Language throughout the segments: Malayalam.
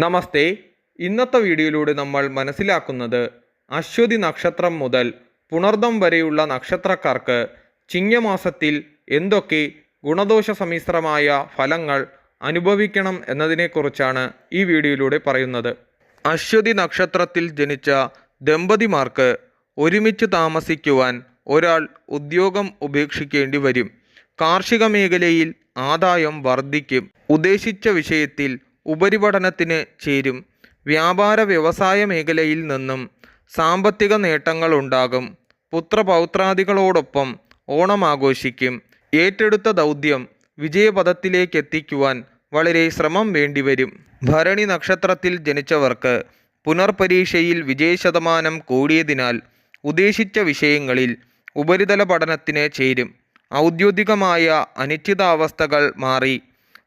നമസ്തേ. ഇന്നത്തെ വീഡിയോയിലൂടെ നമ്മൾ മനസ്സിലാക്കുന്നത് അശ്വതി നക്ഷത്രം മുതൽ പുണർദം വരെയുള്ള നക്ഷത്രക്കാർക്ക് ചിങ്ങമാസത്തിൽ എന്തൊക്കെ ഗുണദോഷ സമ്മിശ്രമായ ഫലങ്ങൾ അനുഭവിക്കണം എന്നതിനെക്കുറിച്ചാണ് ഈ വീഡിയോയിലൂടെ പറയുന്നത്. അശ്വതി നക്ഷത്രത്തിൽ ജനിച്ച ദമ്പതിമാർക്ക് ഒരുമിച്ച് താമസിക്കുവാൻ ഒരാൾ ഉദ്യോഗം ഉപേക്ഷിക്കേണ്ടി വരും. കാർഷിക മേഖലയിൽ ആദായം വർദ്ധിക്കും. ഉദ്ദേശിച്ച വിഷയത്തിൽ ഉപരിപഠനത്തിന് ചേരും. വ്യാപാര വ്യവസായ മേഖലയിൽ നിന്നും സാമ്പത്തിക നേട്ടങ്ങളുണ്ടാകും. പുത്രപൗത്രാദികളോടൊപ്പം ഓണം ആഘോഷിക്കും. ഏറ്റെടുത്ത ദൗത്യം വിജയപഥത്തിലേക്കെത്തിക്കുവാൻ വളരെ ശ്രമം വേണ്ടിവരും. ഭരണി നക്ഷത്രത്തിൽ ജനിച്ചവർക്ക് പുനർപരീക്ഷയിൽ വിജയശതമാനം കൂടിയതിനാൽ ഉദ്ദേശിച്ച വിഷയങ്ങളിൽ ഉപരിതല പഠനത്തിന് ചേരും. ഔദ്യോഗികമായ അനിശ്ചിതാവസ്ഥകൾ മാറി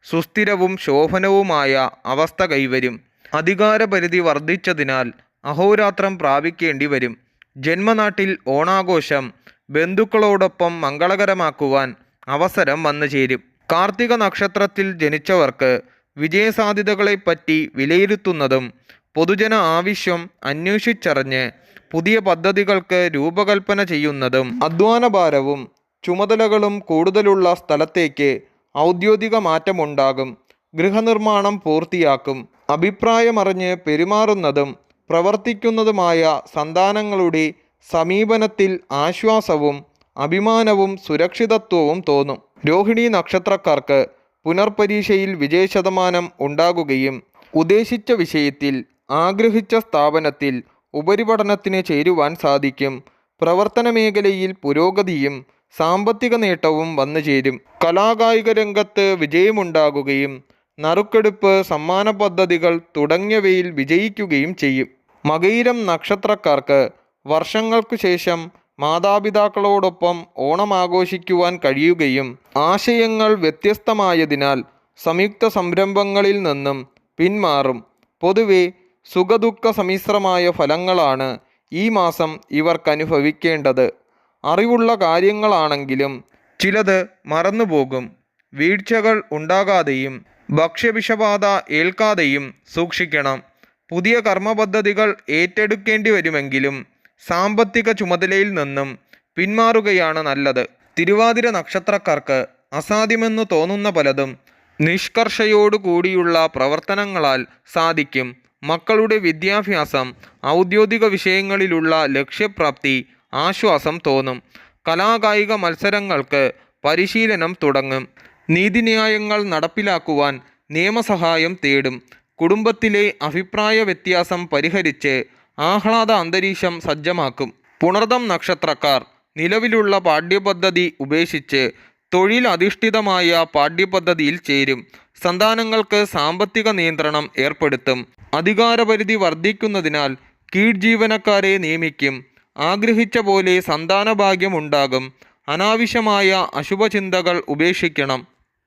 സുസ്ഥിരവും ശോഭനവുമായ അവസ്ഥ കൈവരും. അധികാരപരിധി വർദ്ധിച്ചതിനാൽ അഹോരാത്രം പ്രാപിക്കേണ്ടി വരും. ജന്മനാട്ടിൽ ഓണാഘോഷം ബന്ധുക്കളോടൊപ്പം മംഗളകരമാക്കുവാൻ അവസരം വന്നു ചേരും. കാർത്തിക നക്ഷത്രത്തിൽ ജനിച്ചവർക്ക് വിജയസാധ്യതകളെപ്പറ്റി വിലയിരുത്തുന്നതും പൊതുജന ആവശ്യം അന്വേഷിച്ചറിഞ്ഞ് പുതിയ പദ്ധതികൾക്ക് രൂപകൽപ്പന ചെയ്യുന്നതും അധ്വാനഭാരവും ചുമതലകളും കൂടുതലുള്ള സ്ഥലത്തേക്ക് ഔദ്യോഗിക മാറ്റമുണ്ടാകും. ഗൃഹനിർമ്മാണം പൂർത്തിയാക്കും. അഭിപ്രായമറിഞ്ഞ് പെരുമാറുന്നതും പ്രവർത്തിക്കുന്നതുമായ സന്താനങ്ങളുടെ സമീപനത്തിൽ ആശ്വാസവും അഭിമാനവും സുരക്ഷിതത്വവും തോന്നും. രോഹിണി നക്ഷത്രക്കാർക്ക് പുനർപരീക്ഷയിൽ വിജയശതമാനം ഉണ്ടാകുകയും ഉദ്ദേശിച്ച വിഷയത്തിൽ ആഗ്രഹിച്ച സ്ഥാപനത്തിൽ ഉപരിപഠനത്തിന് ചേരുവാൻ സാധിക്കും. പ്രവർത്തന മേഖലയിൽ പുരോഗതിയും സാമ്പത്തിക നേട്ടവും വന്നു ചേരും. കലാകായിക രംഗത്ത് വിജയമുണ്ടാകുകയും നറുക്കെടുപ്പ്, സമ്മാന പദ്ധതികൾ തുടങ്ങിയവയിൽ വിജയിക്കുകയും ചെയ്യും. മകയിരം നക്ഷത്രക്കാർക്ക് വർഷങ്ങൾക്കു ശേഷം മാതാപിതാക്കളോടൊപ്പം ഓണം ആഘോഷിക്കുവാൻ കഴിയുകയും ആശയങ്ങൾ വ്യത്യസ്തമായതിനാൽ സംയുക്ത സംരംഭങ്ങളിൽ നിന്നും പിന്മാറും. പൊതുവെ സുഖദുഃഖ സമ്മിശ്രമായ ഫലങ്ങളാണ് ഈ മാസം ഇവർക്കനുഭവിക്കേണ്ടത്. അറിവുള്ള കാര്യങ്ങളാണെങ്കിലും ചിലത് മറന്നുപോകും. വീഴ്ചകൾ ഉണ്ടാകാതെയും ഭക്ഷ്യവിഷബാധ ഏൽക്കാതെയും സൂക്ഷിക്കണം. പുതിയ കർമ്മപദ്ധതികൾ ഏറ്റെടുക്കേണ്ടി വരുമെങ്കിലും സാമ്പത്തിക ചുമതലയിൽ നിന്നും പിന്മാറുകയാണ് നല്ലത്. തിരുവാതിര നക്ഷത്രക്കാർക്ക് അസാധ്യമെന്ന് തോന്നുന്ന പലതും നിഷ്കർഷയോടുകൂടിയുള്ള പ്രവർത്തനങ്ങളാൽ സാധിക്കും. മക്കളുടെ വിദ്യാഭ്യാസം, ഔദ്യോഗിക വിഷയങ്ങളിലുള്ള ലക്ഷ്യപ്രാപ്തി ആശ്വാസം തോന്നും. കലാകായിക മത്സരങ്ങൾക്ക് പരിശീലനം തുടങ്ങും. നീതിന്യായങ്ങൾ നടപ്പിലാക്കുവാൻ നിയമസഹായം തേടും. കുടുംബത്തിലെ അഭിപ്രായ വ്യത്യാസം പരിഹരിച്ച് ആഹ്ലാദ അന്തരീക്ഷം സജ്ജമാക്കും. പുണർദം നക്ഷത്രക്കാർ നിലവിലുള്ള പാഠ്യപദ്ധതി ഉപേക്ഷിച്ച് തൊഴിലധിഷ്ഠിതമായ പാഠ്യപദ്ധതിയിൽ ചേരും. സന്താനങ്ങൾക്ക് സാമ്പത്തിക നിയന്ത്രണം ഏർപ്പെടുത്തും. അധികാരപരിധി വർദ്ധിക്കുന്നതിനാൽ കീഴ്ജീവനക്കാരെ നിയമിക്കും. ആഗ്രഹിച്ച പോലെ സന്താനഭാഗ്യമുണ്ടാകും. അനാവശ്യമായ അശുഭചിന്തകൾ ഉപേക്ഷിക്കണം.